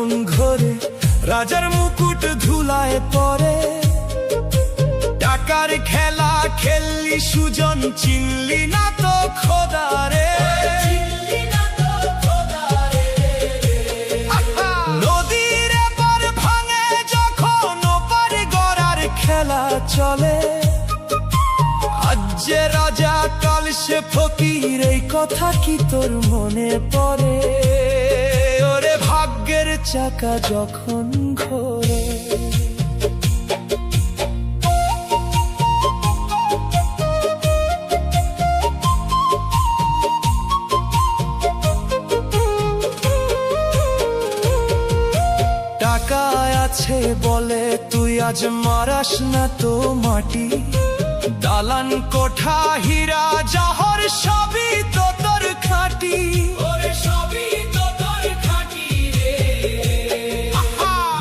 যখন ঘোরে, রাজার মুকুট ধুলায় পড়ে। টাকার খেলা খেললি সুজন, চিনলি না তো খোদারে। নদীর এপার ভাঙে যখন ওপার গড়ার খেলা চলে। আজ যে রাজা কাল সে ফকির, এই কথা কি তোর মনে পড়ে? ওরে ভাগ্যের চাকা যখন ঘোরে। টাকায় আছে বলে তুই আজ মারাস না তো মাটি। দালান কোঠা হীরা জহর সবই তো তোর খাঁটি।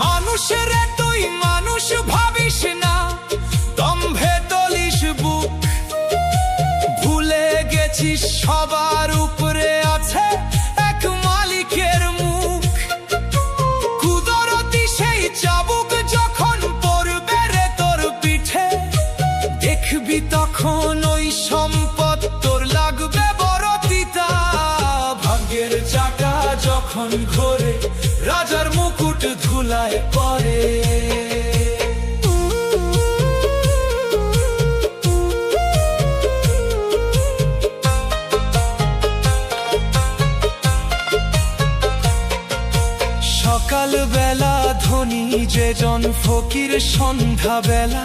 মানুষ রে তুই মানুষ ভাবিস না, দম্ভে তলিস বুক। ভুলে গেছিস সবার উপরে আছে এক মালিকের মুখ। কুদরতি সেই চাবুক যখন পড়বে রে তোর পিঠে, দেখবি তখন ওই সম্পদ তোর লাগবে বড় তিতা। ভাগ্যের চাকা যখন ঘোরে, রাজার মুকুট ধুলায় পড়ে। সকাল বেলা ধনী যে জন ফকির সন্ধ্যা বেলা।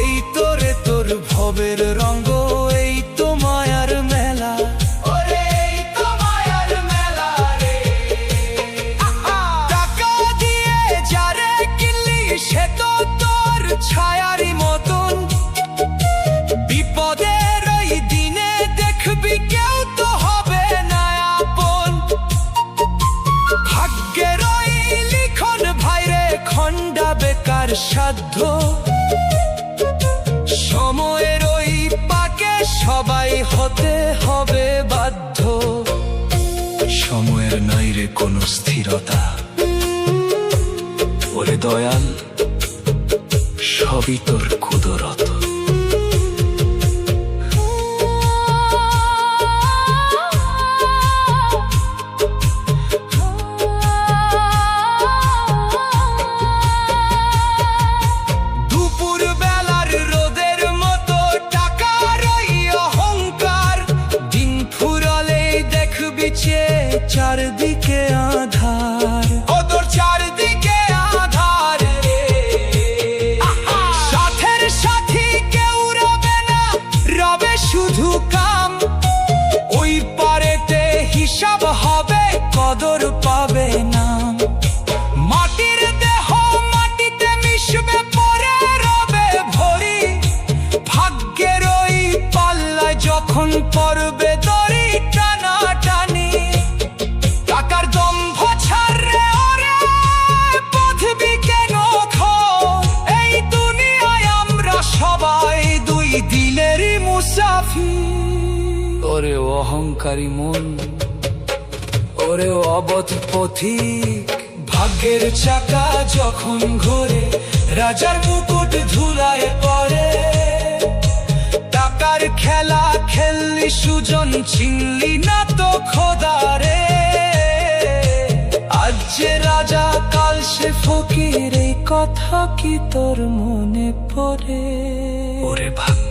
এই তোরে তোর ভবের রঙ্গ, এই তো মায়ার মেলা। টাকা দিয়ে যারে কিনলি সে তো তোর ছায়ারি মতন। বিপদের ওই দিনে দেখবি কেউ তো হবে না আপন। ভাগ্যের ওই লিখন ভাইরে খন্ডা বেকার সাধ্য। সময়ের ওই পাকে সবাই হতে হবে বাধ্য। সময়ের নাই রে কোনো স্থিরতা, ওরে দয়াল সবই তোর কুদরত। চারদিকে আধার, ওদের চারদিকে আধার। সাথের সাথী কেউ রবে না, রবে শুধু কাম। ওই পারেতে হিসাব হবে, কদর পাবে না। মাটির দেহ মাটিতে মিশবে, পরে রবে ভরি। ভাগ্যের ওই পাল্লায় যখন পড়বে দড়ি টানা টানি। ওরে অহংকারী মন, ওরে অবধ পথিক। ভাগ্যের চাকা যখন ঘোরে, রাজার মুকুট ধুলায় পড়ে। টাকার খেলা খেললি সুজন, চিনলি না তো খোদারে। আজ যে রাজা কাল সে ফকির, এই কথা কি তোর মনে পড়ে? ওরে ভাগ্য